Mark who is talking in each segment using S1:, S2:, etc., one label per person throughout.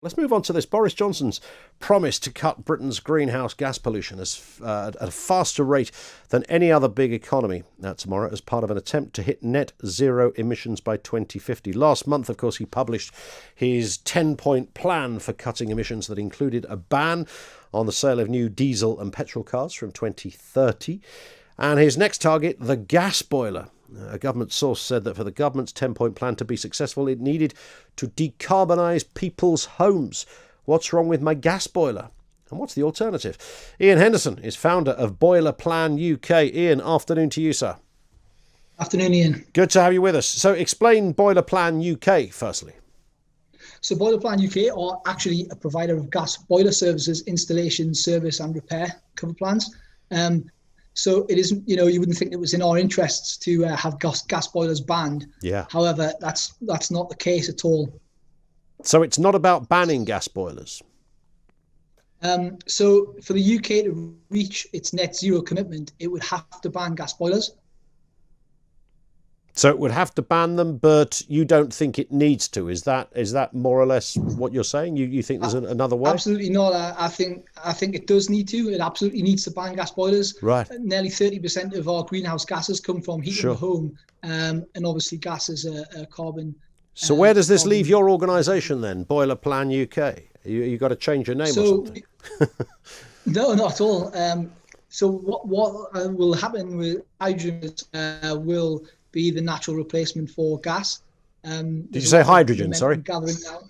S1: Let's move on to this. Boris Johnson's promise to cut Britain's greenhouse gas pollution at a faster rate than any other big economy tomorrow as part of an attempt to hit net zero emissions by 2050. Last month, of course, he published his 10-point plan for cutting emissions that included a ban on the sale of new diesel and petrol cars from 2030. And his next target, the gas boiler. A government source said that for the government's 10-point plan to be successful, it needed to decarbonise people's homes. What's wrong with my gas boiler? And what's the alternative? Ian Henderson is founder of Boiler Plan UK. Ian, afternoon to you, sir.
S2: Afternoon, Ian.
S1: Good to have you with us. So explain Boiler Plan UK, firstly.
S2: So Boiler Plan UK are actually a provider of gas boiler services, installation, service and repair cover plans. So it isn't, you wouldn't think it was in our interests to have gas boilers banned.
S1: Yeah.
S2: However, that's not the case at all.
S1: So it's not about banning gas boilers.
S2: So for the UK to reach its net zero commitment, it would have to ban gas boilers.
S1: So it would have to ban them, but you don't think it needs to. Is that more or less what you're saying? You think there's another way?
S2: Absolutely not. I think it does need to. It absolutely needs to ban gas boilers.
S1: Right.
S2: Nearly 30% of our greenhouse gases come from heating the home, and obviously gas is a carbon.
S1: So where does this leave your organisation then, Boiler Plan UK? You got to change your name or something?
S2: No, not at all. So what will happen with hydrogen will be the natural replacement for gas.
S1: Did you say hydrogen? Sorry.
S2: Gathering now.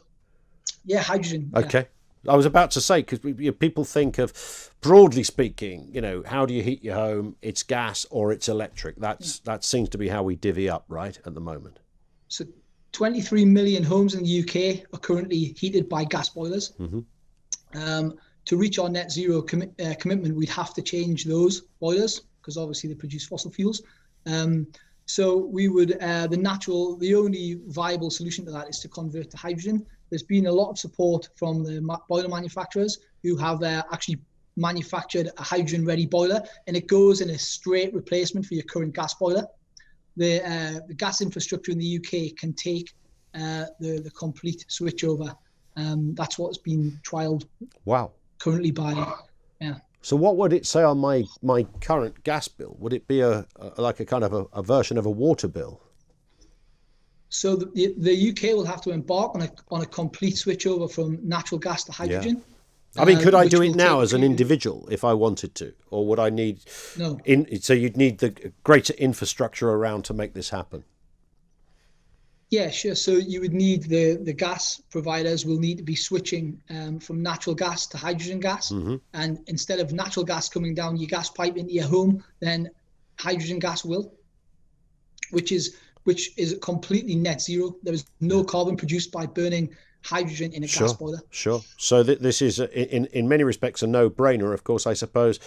S2: Yeah, hydrogen.
S1: Okay. Yeah. I was about to say, because people think of, broadly speaking, how do you heat your home? It's gas or it's electric. That seems to be how we divvy up, right, at the moment.
S2: So 23 million homes in the UK are currently heated by gas boilers. Mm-hmm. To reach our net zero commitment, we'd have to change those boilers because obviously they produce fossil fuels. So we would, the only viable solution to that is to convert to hydrogen. There's been a lot of support from the boiler manufacturers who have actually manufactured a hydrogen-ready boiler, and it goes in a straight replacement for your current gas boiler. The gas infrastructure in the UK can take the complete switchover. That's what's been trialled.
S1: Wow.
S2: Currently by, yeah.
S1: So what would it say on my current gas bill? Would it be like a kind of a version of a water bill?
S2: So the UK will have to embark on a complete switchover from natural gas to hydrogen.
S1: Yeah. I mean, could I do it now as an individual if I wanted to, or would I need?
S2: No.
S1: So you'd need the greater infrastructure around to make this happen.
S2: Yeah, sure. So you would need the gas providers will need to be switching from natural gas to hydrogen gas. Mm-hmm. And instead of natural gas coming down your gas pipe into your home, then hydrogen gas will, which is completely net zero. There is no carbon produced by burning hydrogen in a gas boiler.
S1: Sure. So this is in many respects a no-brainer. Of course, I suppose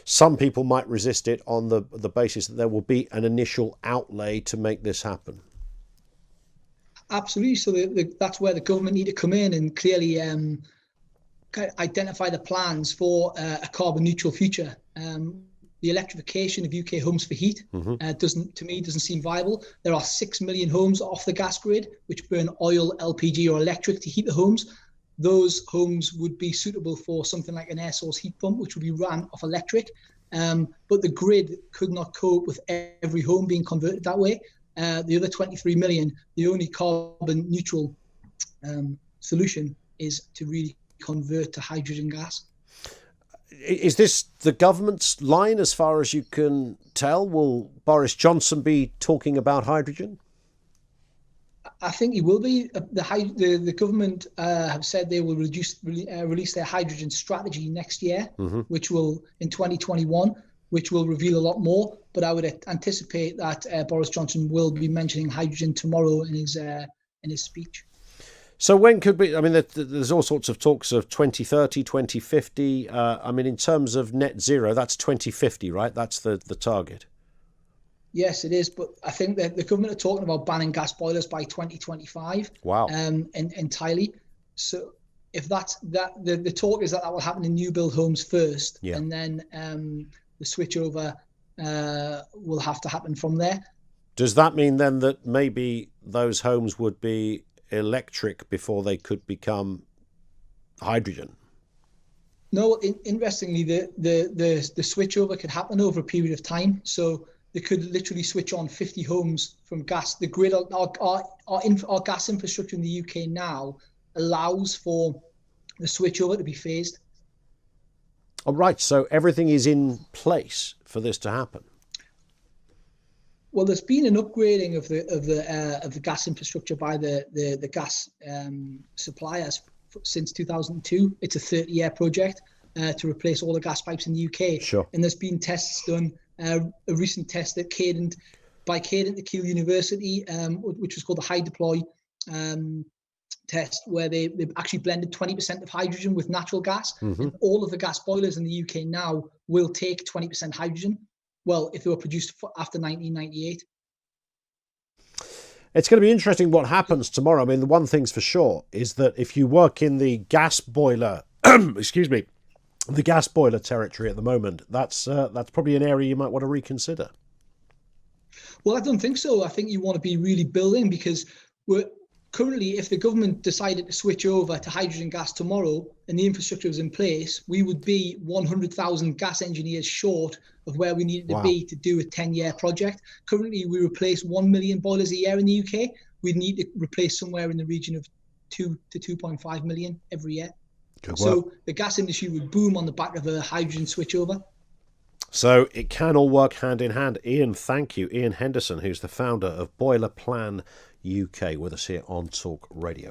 S1: some people might resist it on the basis that there will be an initial outlay to make this happen.
S2: Absolutely. So that's where the government need to come in and clearly identify the plans for a carbon neutral future. The electrification of UK homes for heat doesn't seem viable. There are 6 million homes off the gas grid which burn oil, LPG or electric to heat the homes. Those homes would be suitable for something like an air source heat pump, which would be run off electric. But the grid could not cope with every home being converted that way. The other 23 million, the only carbon neutral solution is to really convert to hydrogen gas.
S1: Is this the government's line as far as you can tell? Will Boris Johnson be talking about hydrogen?
S2: I think he will be. The government have said they will release their hydrogen strategy next year, which will in 2021. Which will reveal a lot more, but I would anticipate that Boris Johnson will be mentioning hydrogen tomorrow in his speech.
S1: So when could be? I mean, there's all sorts of talks of 2030, 2050. I mean, in terms of net zero, that's 2050, right? That's the target.
S2: Yes, it is. But I think that the government are talking about banning gas boilers by 2025.
S1: Wow.
S2: Entirely. So if that's the talk is that will happen in new build homes first, and then the switchover will have to happen from there.
S1: Does that mean then that maybe those homes would be electric before they could become hydrogen.
S2: No, interestingly, the switchover could happen over a period of time. So they could literally switch on 50 homes from gas. The grid, our gas infrastructure in the UK now allows for the switchover to be phased.
S1: All right, so everything is in place for this to happen.
S2: Well, there's been an upgrading of the gas infrastructure by the gas suppliers since 2002. It's a 30-year project to replace all the gas pipes in the UK.
S1: Sure.
S2: And there's been tests done. A recent test that by Cadent at Keele University, which was called the High Deploy test, where they actually blended 20% of hydrogen with natural gas.
S1: Mm-hmm.
S2: And all of the gas boilers in the UK now will take 20% hydrogen. Well, if they were produced after 1998.
S1: It's going to be interesting what happens tomorrow. I mean, the one thing's for sure is that if you work in the gas boiler, the gas boiler territory at the moment, that's probably an area you might want to reconsider.
S2: Well, I don't think so. I think you want to be really building, because we're currently, if the government decided to switch over to hydrogen gas tomorrow and the infrastructure was in place, we would be 100,000 gas engineers short of where we needed to be to do a 10-year project. Currently, we replace 1 million boilers a year in the UK. We'd need to replace somewhere in the region of 2 to 2.5 million every year. So the gas industry would boom on the back of a hydrogen switchover.
S1: So it can all work hand in hand. Ian, thank you. Ian Henderson, who's the founder of Boiler Plan UK, with us here on Talk Radio.